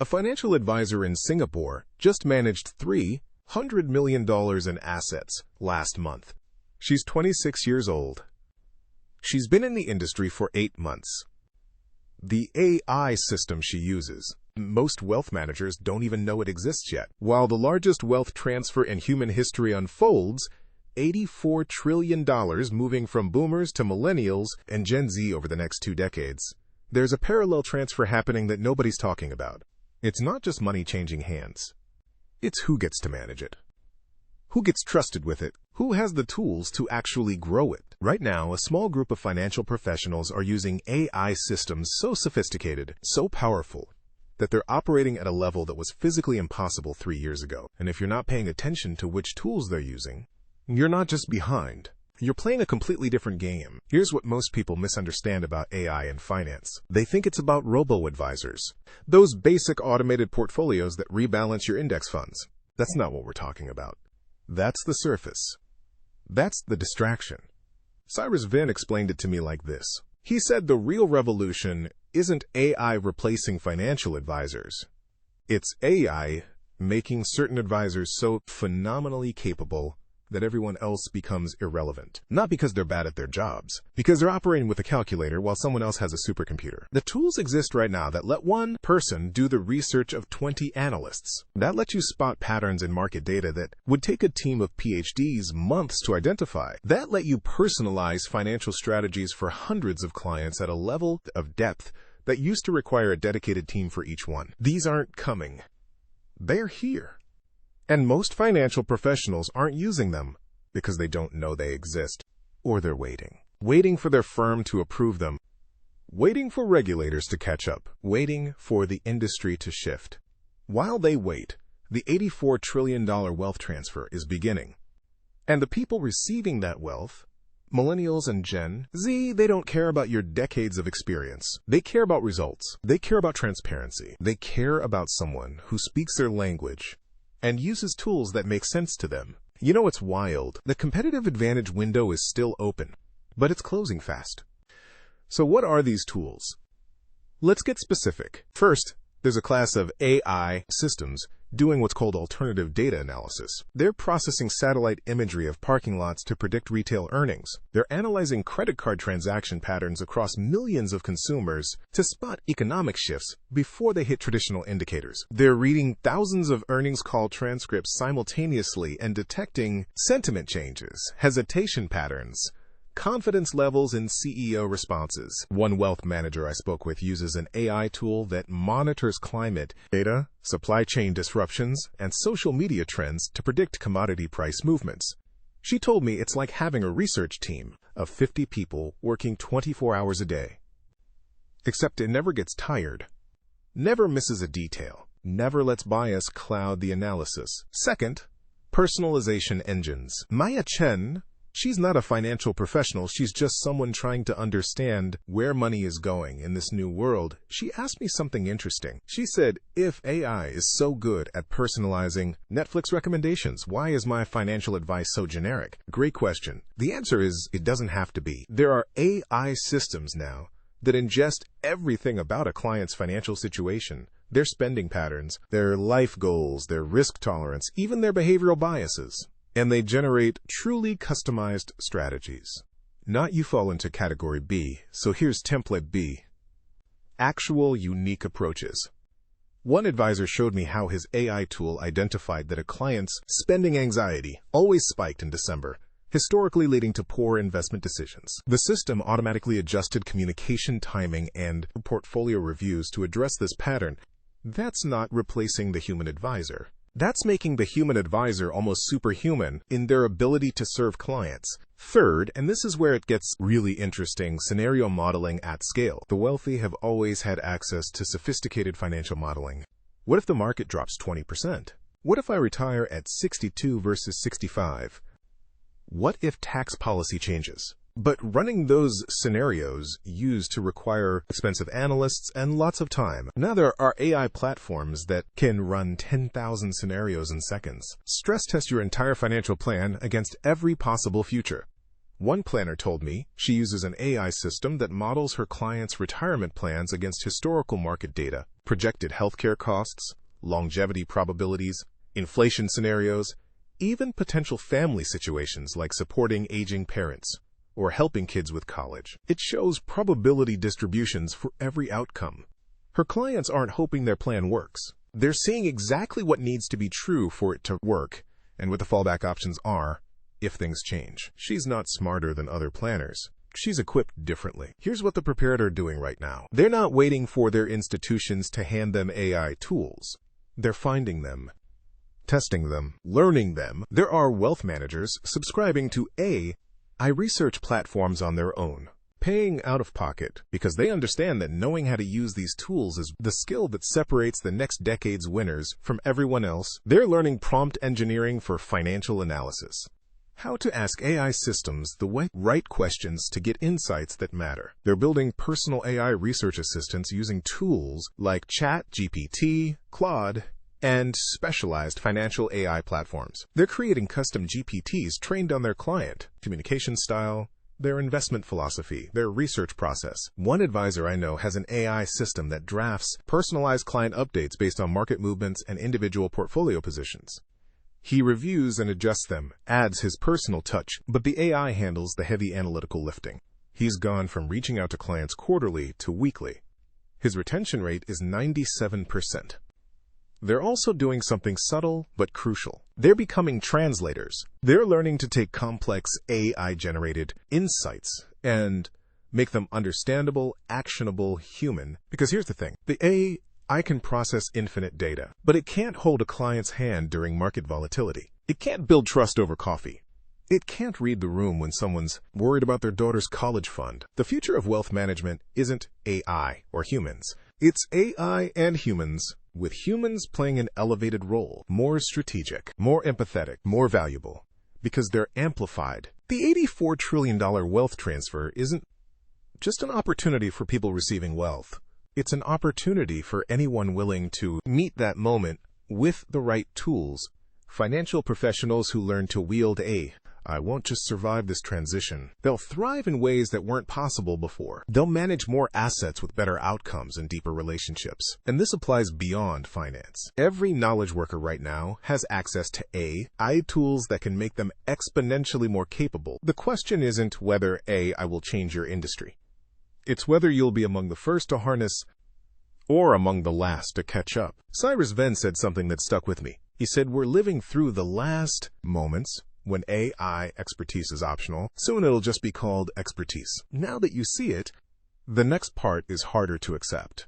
A financial advisor in Singapore just managed $300 million in assets last month. She's 26 years old. She's been in the industry for 8 months. The AI system she uses, most wealth managers don't even know it exists yet. While the largest wealth transfer in human history unfolds, $84 trillion moving from boomers to millennials and Gen Z over the next 2 decades, there's a parallel transfer happening that nobody's talking about. It's not just money changing hands. It's who gets to manage it. Who gets trusted with it? Who has the tools to actually grow it? Right now, a small group of financial professionals are using AI systems so sophisticated, so powerful, that they're operating at a level that was physically impossible 3 years ago. And if you're not paying attention to which tools they're using, you're not just behind. You're playing a completely different game. Here's what most people misunderstand about AI and finance. They think it's about robo-advisors, those basic automated portfolios that rebalance your index funds. That's not what we're talking about. That's the surface. That's the distraction. Cyrus Vinn explained it to me like this. He said the real revolution isn't AI replacing financial advisors. It's AI making certain advisors so phenomenally capable that everyone else becomes irrelevant. Not because they're bad at their jobs, because they're operating with a calculator while someone else has a supercomputer. The tools exist right now that let one person do the research of 20 analysts. That lets you spot patterns in market data that would take a team of PhDs months to identify. That let you personalize financial strategies for hundreds of clients at a level of depth that used to require a dedicated team for each one. These aren't coming. They're here. And most financial professionals aren't using them because they don't know they exist, or they're waiting for their firm to approve them, waiting for regulators to catch up, waiting for the industry to shift. While they wait, the $84 trillion wealth transfer is beginning. And the people receiving that wealth, millennials and Gen Z, they don't care about your decades of experience. They care about results. They care about transparency. They care about someone who speaks their language and uses tools that make sense to them. You know, it's wild. The competitive advantage window is still open, but it's closing fast. So what are these tools? Let's get specific. First, there's a class of AI systems doing what's called alternative data analysis. They're processing satellite imagery of parking lots to predict retail earnings. They're analyzing credit card transaction patterns across millions of consumers to spot economic shifts before they hit traditional indicators. They're reading thousands of earnings call transcripts simultaneously and detecting sentiment changes, hesitation patterns, confidence levels in CEO responses. One wealth manager I spoke with uses an AI tool that monitors climate data, supply chain disruptions, and social media trends to predict commodity price movements. She told me it's like having a research team of 50 people working 24 hours a day. Except it never gets tired, never misses a detail, never lets bias cloud the analysis. Second, personalization engines. Maya Chen, she's not a financial professional, she's just someone trying to understand where money is going in this new world. She asked me something interesting. She said, if AI is so good at personalizing Netflix recommendations, why is my financial advice so generic? Great question. The answer is, it doesn't have to be. There are AI systems now that ingest everything about a client's financial situation, their spending patterns, their life goals, their risk tolerance, even their behavioral biases. And they generate truly customized strategies. Not you fall into category B, so here's template B. Actual unique approaches. One advisor showed me how his AI tool identified that a client's spending anxiety always spiked in December, historically leading to poor investment decisions. The system automatically adjusted communication timing and portfolio reviews to address this pattern. That's not replacing the human advisor. That's making the human advisor almost superhuman in their ability to serve clients. Third, and this is where it gets really interesting, scenario modeling at scale. The wealthy have always had access to sophisticated financial modeling. What if the market drops 20%? What if I retire at 62 versus 65? What if tax policy changes? But running those scenarios used to require expensive analysts and lots of time. Now there are AI platforms that can run 10,000 scenarios in seconds. Stress test your entire financial plan against every possible future. One planner told me she uses an AI system that models her clients' retirement plans against historical market data projected healthcare costs, longevity probabilities, inflation scenarios, even potential family situations like supporting aging parents or helping kids with college. It shows probability distributions for every outcome. Her clients aren't hoping their plan works. They're seeing exactly what needs to be true for it to work and what the fallback options are if things change. She's not smarter than other planners. She's equipped differently. Here's what the prepared are doing right now. They're not waiting for their institutions to hand them AI tools. They're finding them, testing them, learning them. There are wealth managers subscribing to AI research platforms on their own, paying out of pocket because they understand that knowing how to use these tools is the skill that separates the next decade's winners from everyone else. They're learning prompt engineering for financial analysis. How to ask AI systems the right questions to get insights that matter. They're building personal AI research assistants using tools like ChatGPT, Claude, and specialized financial AI platforms. They're creating custom GPTs trained on their client, communication style, their investment philosophy, their research process. One advisor I know has an AI system that drafts personalized client updates based on market movements and individual portfolio positions. He reviews and adjusts them, adds his personal touch, but the AI handles the heavy analytical lifting. He's gone from reaching out to clients quarterly to weekly. His retention rate is 97%. They're also doing something subtle but crucial. They're becoming translators. They're learning to take complex AI-generated insights and make them understandable, actionable, human. Because here's the thing. The AI can process infinite data, but it can't hold a client's hand during market volatility. It can't build trust over coffee. It can't read the room when someone's worried about their daughter's college fund. The future of wealth management isn't AI or humans. It's AI and humans, with humans playing an elevated role, more strategic, more empathetic, more valuable, because they're amplified. The $84 trillion wealth transfer isn't just an opportunity for people receiving wealth. It's an opportunity for anyone willing to meet that moment with the right tools. Financial professionals who learn to wield AI won't just survive this transition. They'll thrive in ways that weren't possible before. They'll manage more assets with better outcomes and deeper relationships. And this applies beyond finance. Every knowledge worker right now has access to AI tools that can make them exponentially more capable. The question isn't whether AI will change your industry. It's whether you'll be among the first to harness or among the last to catch up. Cyrus Venn said something that stuck with me. He said, "We're living through the last moments when AI expertise is optional. Soon it'll just be called expertise. Now that you see it, the next part is harder to accept."